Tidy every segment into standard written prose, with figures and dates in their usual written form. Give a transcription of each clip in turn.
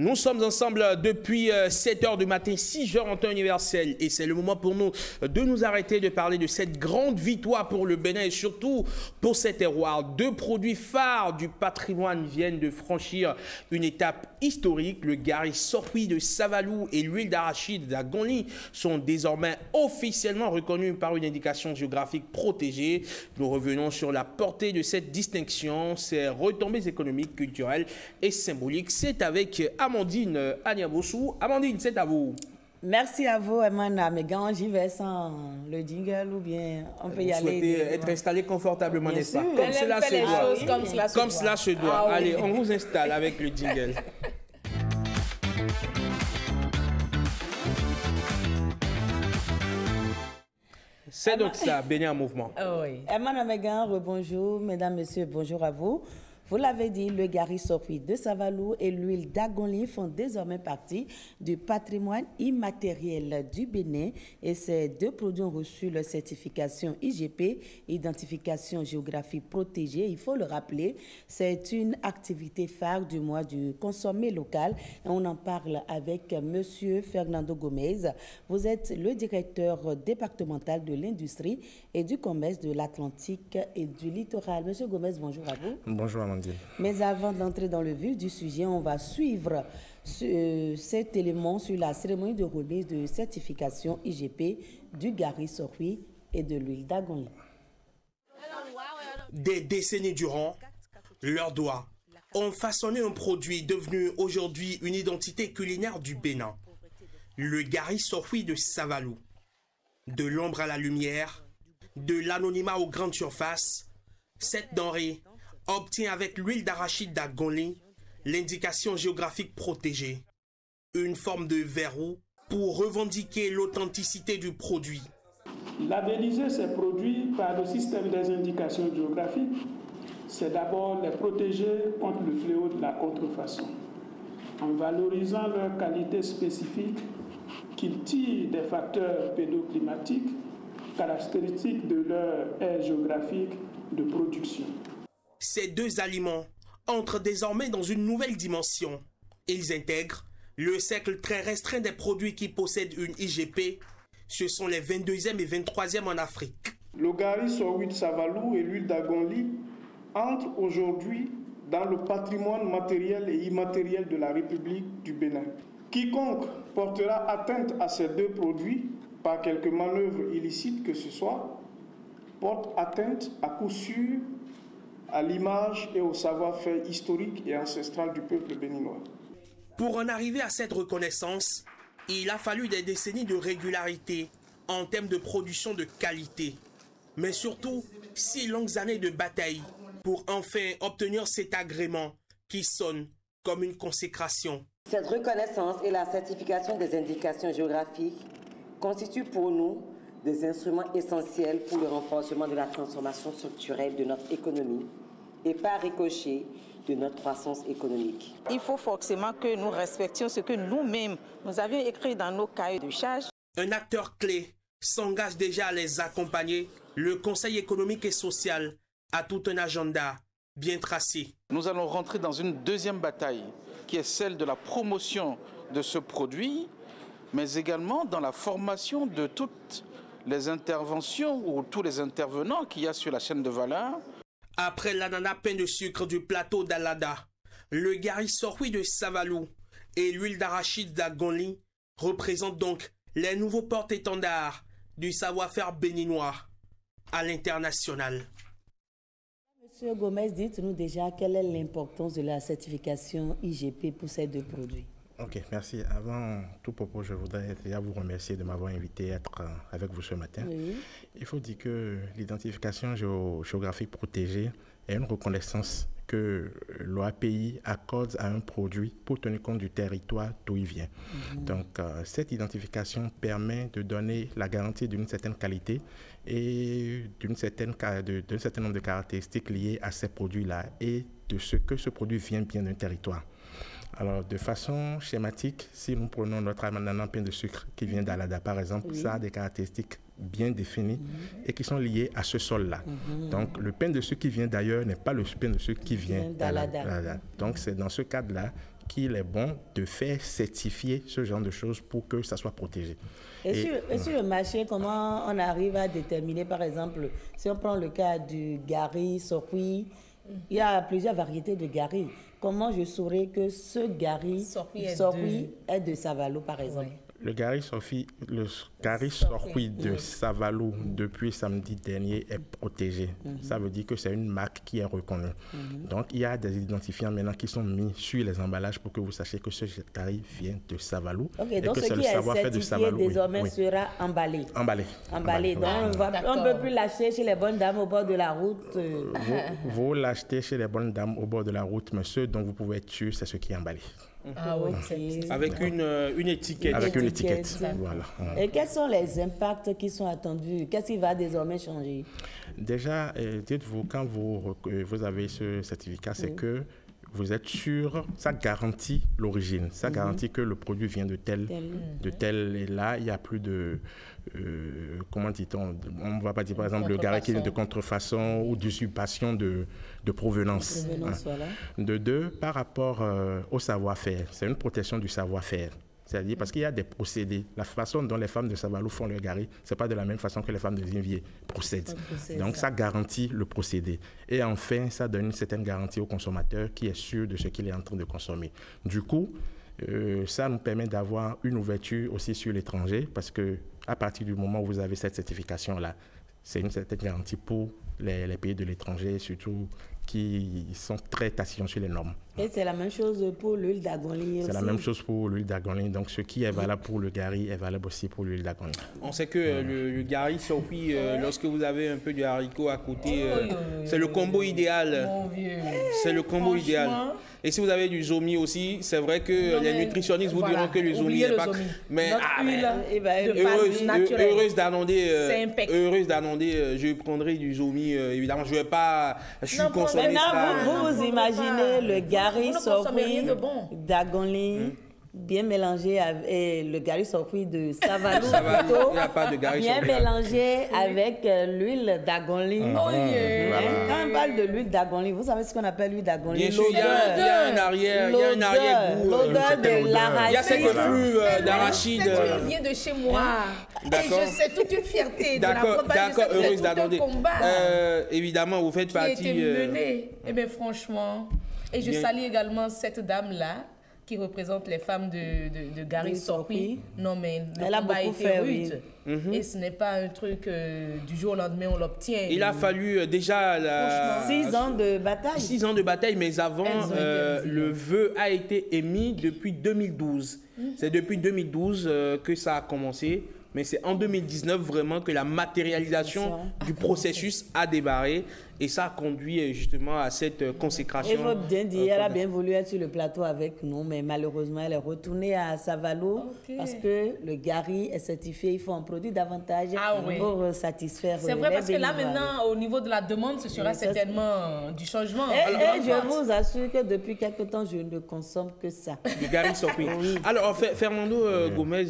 Nous sommes ensemble depuis 7 h du matin, 6 h en temps universel. Et c'est le moment pour nous de nous arrêter de parler de cette grande victoire pour le Bénin et surtout pour cet terroir. Deux produits phares du patrimoine viennent de franchir une étape historique. Le gari sorwi de Savalou et l'huile d'arachide d'Agonli sont désormais officiellement reconnus par une indication géographique protégée. Nous revenons sur la portée de cette distinction, ses retombées économiques, culturelles et symboliques. C'est avec Amandine Agnabossou. Amandine, c'est à vous. Merci à vous, Emmanuel. Mais quand j'y vais sans le jingle ou bien on peut y aller. Vous souhaitez être installé confortablement, n'est-ce pas? Comme cela se doit. Comme cela se doit. Ah, allez, oui. on vous installe avec le jingle. C'est donc ça, Bénin en mouvement. Oui. Emmanuel Megan, rebonjour. Mesdames, Messieurs, bonjour à vous. Vous l'avez dit, le gari sorwi de Savalou et l'huile d'Agonli font désormais partie du patrimoine immatériel du Bénin et ces deux produits ont reçu leur certification IGP, identification géographique protégée. Il faut le rappeler, c'est une activité phare du mois du consommé local et on en parle avec Monsieur Fernando Gomez. Vous êtes le directeur départemental de l'industrie et du commerce de l'Atlantique et du littoral. Monsieur Gomez, bonjour à vous. Bonjour Amandine. Mais avant d'entrer dans le vif du sujet, on va suivre cet élément sur la cérémonie de remise de certification IGP du gari sorwi et de l'huile d'Agonli. Des décennies durant, leurs doigts ont façonné un produit devenu aujourd'hui une identité culinaire du Bénin. Le gari sorwi de Savalou. De l'ombre à la lumière, de l'anonymat aux grandes surfaces, cette denrée obtient avec l'huile d'arachide d'Agonli l'indication géographique protégée, une forme de verrou pour revendiquer l'authenticité du produit. Labelliser ces produits par le système des indications géographiques, c'est d'abord les protéger contre le fléau de la contrefaçon, en valorisant leurs qualités spécifiques qu'ils tirent des facteurs pédoclimatiques caractéristiques de leur aire géographique de production. Ces deux aliments entrent désormais dans une nouvelle dimension. Ils intègrent le cercle très restreint des produits qui possèdent une IGP. Ce sont les 22e et 23e en Afrique. Le gari sorwi de Savalou et l'huile d'Agonli entrent aujourd'hui dans le patrimoine matériel et immatériel de la République du Bénin. Quiconque portera atteinte à ces deux produits par quelque manœuvre illicite que ce soit, porte atteinte à coup sûr à l'image et au savoir-faire historique et ancestral du peuple béninois. Pour en arriver à cette reconnaissance, il a fallu des décennies de régularité en termes de production de qualité, mais surtout 6 longues années de bataille pour enfin obtenir cet agrément qui sonne comme une consécration. Cette reconnaissance et la certification des indications géographiques constituent pour nous des instruments essentiels pour le renforcement de la transformation structurelle de notre économie et par ricochet de notre croissance économique. Il faut forcément que nous respections ce que nous-mêmes, nous avions écrit dans nos cahiers de charges. Un acteur clé s'engage déjà à les accompagner. Le Conseil économique et social a tout un agenda bien tracé. Nous allons rentrer dans une deuxième bataille qui est celle de la promotion de ce produit, mais également dans la formation de toutes les interventions ou tous les intervenants qu'il y a sur la chaîne de valeur. Après l'ananas pain de sucre du plateau d'Alada, le gari sorwi de Savalou et l'huile d'arachide d'Agonli représentent donc les nouveaux porte-étendards du savoir-faire béninois à l'international. Monsieur Gomez, dites-nous déjà quelle est l'importance de la certification IGP pour ces deux produits. Ok, merci. Avant tout propos, je voudrais déjà vous remercier de m'avoir invité à être avec vous ce matin. Oui. Il faut dire que l'identification géographique protégée est une reconnaissance que l'OAPI accorde à un produit pour tenir compte du territoire d'où il vient. Donc, cette identification permet de donner la garantie d'une certaine qualité et d'un certain nombre de caractéristiques liées à ces produits-là et de ce que ce produit vient bien d'un territoire. Alors, de façon schématique, si nous prenons notre ananas pain de sucre qui vient d'Alada, par exemple, ça a des caractéristiques bien définies et qui sont liées à ce sol-là. Donc, le pain de sucre qui vient d'ailleurs n'est pas le pain de sucre qui vient d'Alada. Donc, c'est dans ce cadre-là qu'il est bon de faire certifier ce genre de choses pour que ça soit protégé. Et sur le marché, comment on arrive à déterminer, par exemple, si on prend le cas du gari, sorwi, il y a plusieurs variétés de gari. Comment je saurais que ce gari sorwi est de Savalou, par exemple? Le gari sorwi de Savalou depuis samedi dernier est protégé. Ça veut dire que c'est une marque qui est reconnue. Donc, il y a des identifiants maintenant qui sont mis sur les emballages pour que vous sachiez que ce gari vient de Savalou. Et donc, ce qui est certifié désormais sera emballé. Emballé. Donc, on ne peut plus l'acheter chez les bonnes dames au bord de la route. Vous l'achetez chez les bonnes dames au bord de la route, mais ce dont vous pouvez être sûr, c'est ce qui est emballé. Avec une étiquette. Avec une étiquette, voilà. Et quels sont les impacts qui sont attendus? Qu'est-ce qui va désormais changer? Déjà, dites-vous, quand vous avez ce certificat, c'est que vous êtes sûr, ça garantit l'origine, ça garantit que le produit vient de tel, et là, il n'y a plus de, comment dit-on, on ne va pas dire par exemple le gari qui vient de contrefaçon ou d'usurpation de provenance. Voilà. De deux, par rapport au savoir-faire, c'est une protection du savoir-faire. C'est-à-dire parce qu'il y a des procédés. La façon dont les femmes de Savalou font le gari, ce n'est pas de la même façon que les femmes de Zinvier procèdent. Donc, ça garantit le procédé. Et enfin, ça donne une certaine garantie au consommateur qui est sûr de ce qu'il est en train de consommer. Du coup, ça nous permet d'avoir une ouverture aussi sur l'étranger parce qu'à partir du moment où vous avez cette certification-là, c'est une certaine garantie pour les pays de l'étranger, surtout qui sont très tatillons sur les normes. Et c'est la même chose pour l'huile d'agongli aussi. C'est la même chose pour l'huile d'agongli. Donc, ce qui est valable pour le gari est valable aussi pour l'huile d'agongli. On sait que le gari sorwi, lorsque vous avez un peu de haricot à côté, c'est le combo idéal. C'est le combo idéal. Et si vous avez du zomi aussi, c'est vrai que les nutritionnistes vous diront que le zomi n'est pas... Mais heureuse d'annoncer, je prendrai du zomi, évidemment. Je ne vais pas... Je suis consommé. Vous imaginez le gari sorwi d'agongli bien mélangé avec le gari sorwi de Savalou, il n'y a pas de gari bien mélangé avec l'huile d'agongli. Quand on parle de l'huile d'agongli, vous savez ce qu'on appelle l'huile d'agongli? Bien sûr, il y a un arrière-goût. L'odeur de l'arachide. Il y a cette flux d'arachide. Tu viens de chez moi. D'accord. Et c'est toute une fierté. D'accord, heureuse d'attendre. Évidemment, vous faites partie... Qui a été menée. Eh bien, franchement... Et je salue également cette dame-là qui représente les femmes de Gari Sorwi. Non, mais le combat a été rude. Et ce n'est pas un truc du jour au lendemain, on l'obtient. Il a fallu déjà 6 ans de bataille. 6 ans de bataille, mais avant, le vœu a été émis depuis 2012. C'est depuis 2012 que ça a commencé. Mais c'est en 2019 vraiment que la matérialisation du processus a démarré et ça a conduit justement à cette consécration. Il faut bien dire, elle a bien voulu être sur le plateau avec nous, mais malheureusement, elle est retournée à Savalou parce que le gari est certifié, il faut en produire davantage pour satisfaire c'est vrai parce que là maintenant, au niveau de la demande, ce sera certainement du changement. Et je vous assure que depuis quelque temps, je ne consomme que ça. Du gari sorwi. Alors, Fernando Gomez,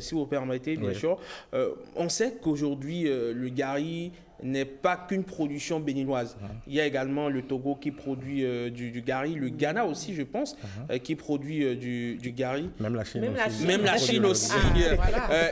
si vous permettez, bien sûr, on sait qu'aujourd'hui, le gari n'est pas qu'une production béninoise. Il y a également le Togo qui produit du gari, le Ghana aussi, je pense, qui produit du gari. Même la Chine aussi. Même la Chine aussi.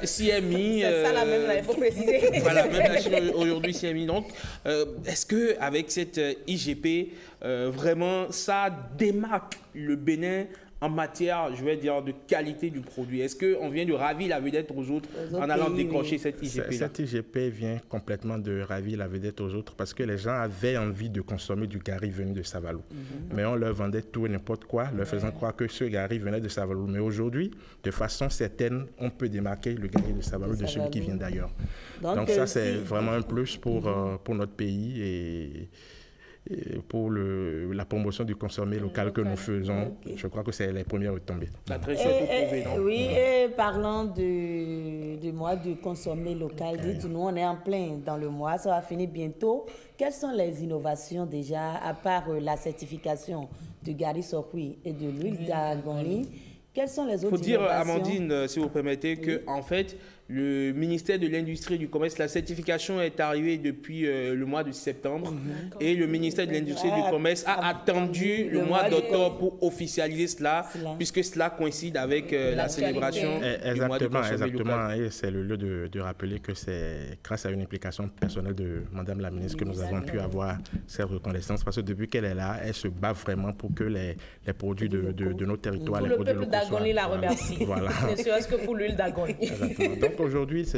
CMI. C'est ça la même, là, il faut préciser. Voilà, même la Chine aujourd'hui, CMI. Donc, est-ce qu'avec cette IGP, vraiment, ça démarque le Bénin en matière, je vais dire, de qualité du produit? Est-ce qu'on vient de ravir la vedette aux autres en allant décrocher cette IGP-là? Cette IGP vient complètement de ravir la vedette aux autres parce que les gens avaient envie de consommer du gari venu de Savalou. Mais on leur vendait tout et n'importe quoi, leur faisant croire que ce gari venait de Savalou. Mais aujourd'hui, de façon certaine, on peut démarquer le gari de Savalou de celui qui vient d'ailleurs. Donc ça, c'est vraiment un plus pour notre pays et pour la promotion du consommé local que nous faisons. Je crois que c'est les premières retombées. Oui, et parlant du mois du consommé local, dites-nous, on est en plein dans le mois, ça va finir bientôt. Quelles sont les innovations déjà, à part la certification du Gari Sorui et de l'huile d'Agonli, quelles sont les autres innovations? Il faut dire, innovations? Amandine, si vous permettez, que en fait, le ministère de l'Industrie et du Commerce, la certification est arrivée depuis le mois de septembre et le ministère de l'Industrie et du Commerce a attendu le mois d'octobre pour officialiser cela, puisque cela coïncide avec la célébration du mois de consommé local. Et c'est le lieu de rappeler que c'est grâce à une implication personnelle de Madame la ministre que nous avons pu avoir cette reconnaissance, parce que depuis qu'elle est là, elle se bat vraiment pour que les produits de nos territoires, les produits locaux soient... Le peuple d'Agonli la remercie. Voilà. Ne serait-ce que pour l'huile d'Agonli. Donc aujourd'hui,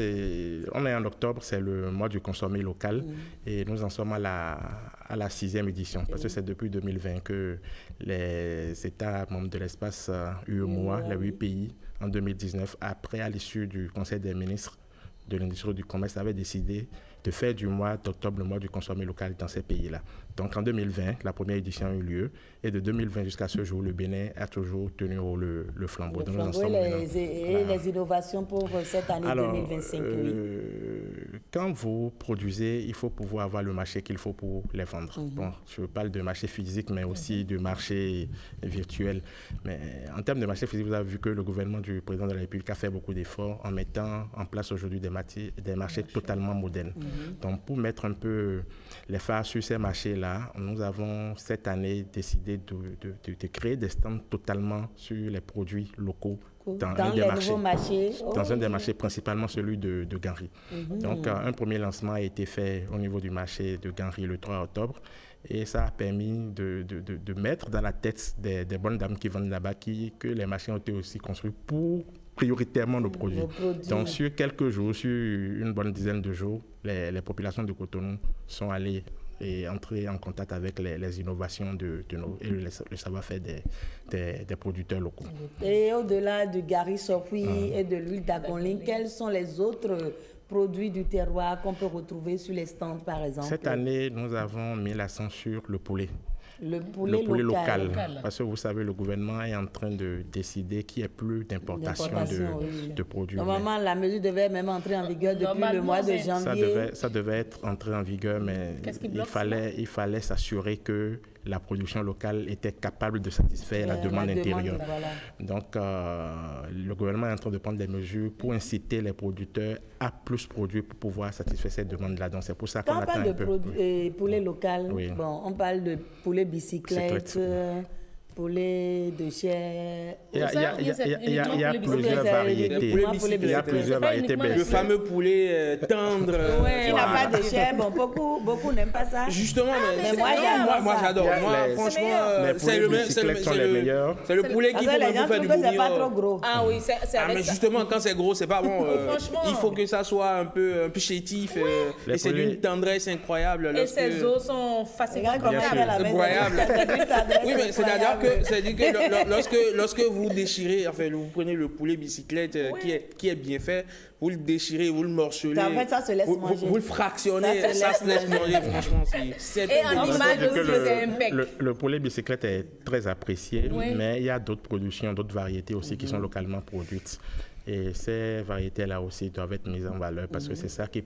on est en octobre, c'est le mois du consommé local et nous en sommes à la 6e édition, parce que c'est depuis 2020 que les États membres de l'espace UEMOA, les 8 pays, en 2019, après à l'issue du Conseil des ministres de l'Industrie et du Commerce, avaient décidé de faire du mois d'octobre le mois du consommé local dans ces pays-là. Donc en 2020, la première édition a eu lieu et de 2020 jusqu'à ce jour, le Bénin a toujours tenu le flambeau. Le flambeau et les innovations pour cette année 2025. Quand vous produisez, il faut pouvoir avoir le marché qu'il faut pour les vendre. Bon, je parle de marché physique, mais aussi de marché virtuel. Mais en termes de marché physique, vous avez vu que le gouvernement du président de la République a fait beaucoup d'efforts en mettant en place aujourd'hui des marchés totalement modernes. Donc, pour mettre un peu les phares sur ces marchés-là, nous avons cette année décidé de créer des stands totalement sur les produits locaux dans un des marchés, principalement celui de Ganri. Donc, un premier lancement a été fait au niveau du marché de Ganri le 3 octobre. Et ça a permis de mettre dans la tête des bonnes dames qui vendent là-bas que les marchés ont été aussi construits pour prioritairement nos produits. Donc, sur quelques jours, sur une bonne dizaine de jours, les populations de Cotonou sont allées et entrer en contact avec les innovations et le savoir-faire des producteurs locaux. Et au-delà du Gari Sorui et de l'huile d'Agonli, quels sont les autres produits du terroir qu'on peut retrouver sur les stands, par exemple? Cette année, nous avons mis l'accent sur le poulet. Le poulet local. Parce que vous savez, le gouvernement est en train de décider qu'il n'y ait plus d'importation de produits. Normalement, la mesure devait même entrer en vigueur depuis le mois de janvier. Ça devait être entré en vigueur, mais il fallait s'assurer que la production locale était capable de satisfaire la demande intérieure. Voilà. Donc, le gouvernement est en train de prendre des mesures pour inciter les producteurs à plus produire pour pouvoir satisfaire cette demande-là. Donc, c'est pour ça qu'on attend un peu. Quand on parle de poulet local, bon, on parle de poulet bicyclette, poulet de chair. Il y a plusieurs variétés. Il y a plusieurs variétés. Le fameux poulet tendre. Qui n'a pas de chair. Bon, beaucoup n'aiment pas ça. Justement, mais moi j'adore. Moi, franchement, c'est le poulet qu'il faut même faire du bourguignon. C'est pas trop gros. Ah oui, c'est mais justement, quand c'est gros, c'est pas bon. Il faut que ça soit un peu chétif. Et c'est d'une tendresse incroyable. Et ses os sont facilement broyables. Oui, mais c'est-à-dire que lorsque vous déchirez, enfin, vous prenez le poulet bicyclette qui est bien fait, vous le déchirez, vous le morcelez. En fait, ça se laisse manger. Vous le fractionnez, ça se laisse manger, franchement. Et en image aussi, c'est impeccable. Le poulet bicyclette est très apprécié, mais il y a d'autres productions, d'autres variétés aussi qui sont localement produites. Et ces variétés-là aussi doivent être mises en valeur parce que c'est ça qui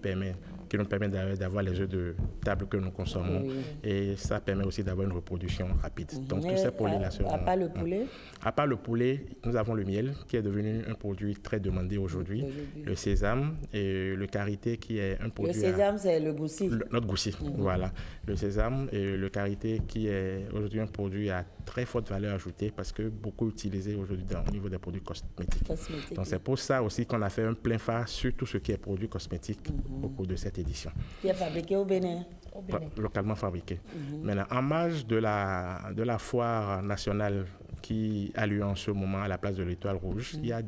nous permet d'avoir les œufs de table que nous consommons. Et ça permet aussi d'avoir une reproduction rapide. Donc, tous ces produits-là seront... À part le poulet? À part le poulet, nous avons le miel qui est devenu un produit très demandé aujourd'hui. Le sésame et le karité qui est un produit... Le sésame, c'est le goussi. Notre goussi, voilà. Le sésame et le karité qui est aujourd'hui un produit à très forte valeur ajoutée parce que beaucoup utilisé aujourd'hui au niveau des produits cosmétiques. Donc, c'est pour ça aussi qu'on a fait un plein phare sur tout ce qui est produits cosmétiques au cours de cette édition. Qui est fabriqué au Bénin. Localement fabriqué. Maintenant, en marge de la foire nationale qui a lieu en ce moment à la place de l'Étoile Rouge, il y a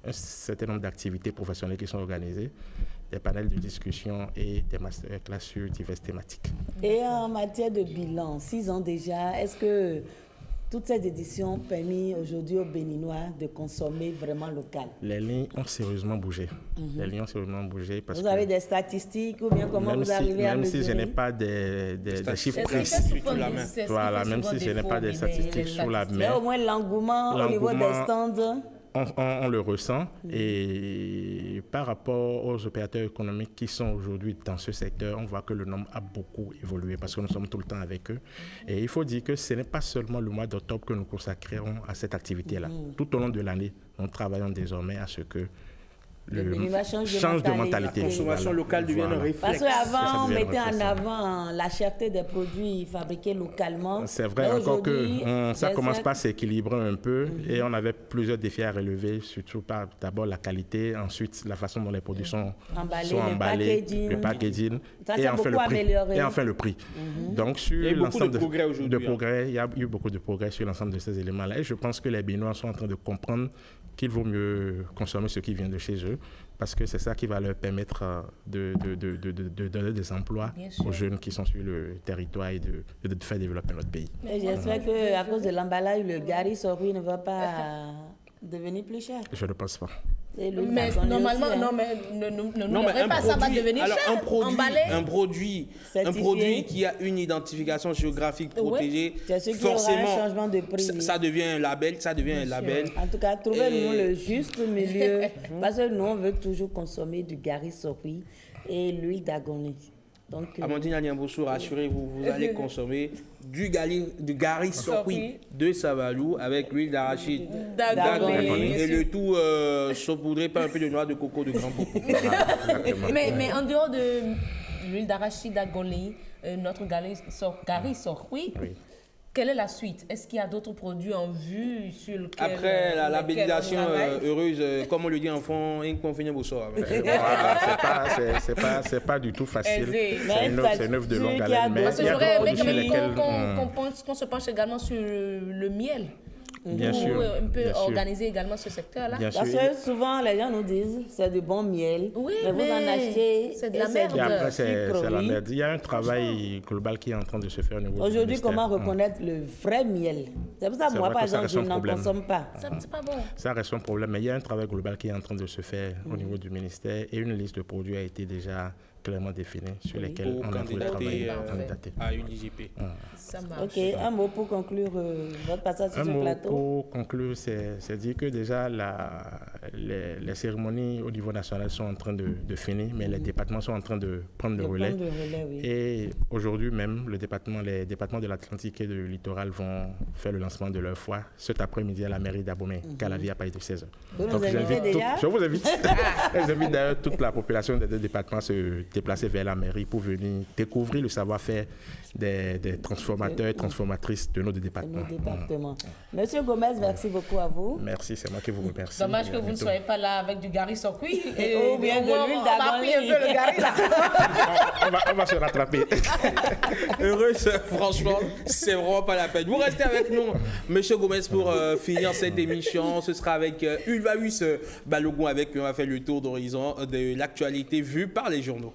un certain nombre d'activités professionnelles qui sont organisées, des panels de discussion et des masterclass sur diverses thématiques. Et en matière de bilan, 6 ans déjà, est-ce que toutes ces éditions ont permis aujourd'hui aux Béninois de consommer vraiment local? Les lignes ont sérieusement bougé. Les lignes ont sérieusement bougé parce vous avez des statistiques ou bien comment vous arrivez à mesurer? Même si je n'ai pas des chiffres précis. Voilà, même si je n'ai pas des statistiques sous la main. Mais au moins l'engouement au niveau des stands. on le ressent. Et par rapport aux opérateurs économiques qui sont aujourd'hui dans ce secteur, on voit que le nombre a beaucoup évolué parce que nous sommes tout le temps avec eux. Et il faut dire que ce n'est pas seulement le mois d'octobre que nous consacrerons à cette activité-là. Tout au long de l'année, nous travaillons désormais à ce que change de mentalité. La consommation locale devient un réflexe. Parce qu'avant, on mettait en avant la cherté des produits fabriqués localement. C'est vrai, encore que ça commence par s'équilibrer un peu et on avait plusieurs défis à relever, surtout par d'abord la qualité, ensuite la façon dont les produits sont emballés, le packaging et enfin le prix. Donc sur l'ensemble de progrès, il y a eu beaucoup de progrès sur l'ensemble de ces éléments-là et je pense que les Béninois sont en train de comprendre qu'il vaut mieux consommer ce qui vient de chez eux parce que c'est ça qui va leur permettre de donner des emplois aux jeunes qui sont sur le territoire et de faire développer notre pays. J'espère qu'à cause de l'emballage, le Gari Sorgui ne va pas devenir plus cher. Je ne pense pas. Mais normalement, ça va devenir cher. Un produit qui a une identification géographique protégée, forcément, ça devient un label. En tout cas, trouvez-nous le juste milieu, parce que nous, on veut toujours consommer du Gari Sorgui et l'huile d'Agoni. Amandine Aliamboso, rassurez-vous, vous allez consommer du Gari Sorgui de Savalou avec l'huile d'arachide d'Agoni et le tout saupoudré par un peu de noix de coco de Grand Popo. mais en dehors de l'huile d'arachide d'Agoni, notre Gari Sorgui, quelle est la suite? Est-ce qu'il y a d'autres produits en vue sur lequel après la labellisation heureuse, comme on le dit en fond, c'est pas du tout facile. C'est une œuvre de longue haleine. Parce que j'aurais aimé qu'on se penche également sur le miel. Bien sûr. On peut organiser également ce secteur-là. Parce que souvent, les gens nous disent c'est du bon miel. Oui, mais vous en achetez. C'est de la merde. Et après, c'est la merde. Il y a un travail global qui est en train de se faire au niveau du Aujourd'hui, comment reconnaître le vrai miel? C'est pour ça que moi, par exemple, je n'en consomme pas. C'est pas bon. Ça reste un problème. Mais il y a un travail global qui est en train de se faire au niveau du ministère et une liste de produits a été déjà clairement définie sur lesquels on a voulu travailler à une IGP. Ça marche. Ok, un mot pour conclure votre passage sur ce plateau. Pour conclure, c'est dire que déjà les cérémonies au niveau national sont en train de finir, mais les départements sont en train de prendre le relais. Et aujourd'hui même, les départements de l'Atlantique et du littoral vont faire le lancement de leur foire cet après-midi à la mairie d'Abomey, Calavi à partir de 16h. Donc je vous invite. J'invite d'ailleurs toute la population des deux départements à se déplacer vers la mairie pour venir découvrir le savoir-faire des transformateurs et transformatrices de nos départements. Monsieur Gomez, merci beaucoup à vous. Merci, c'est moi qui vous remercie. Dommage que vous ne soyez pas là avec du Gari Sorgui. Ou bien de l'huile d'Agoni. On va un peu le Gari là. on va se rattraper. Heureuse, franchement, c'est vraiment pas la peine. Vous restez avec nous, Monsieur Gomez, pour finir cette émission. Ce sera avec Ulvaeus Balogun, avec qui on va faire le tour d'horizon de l'actualité vue par les journaux.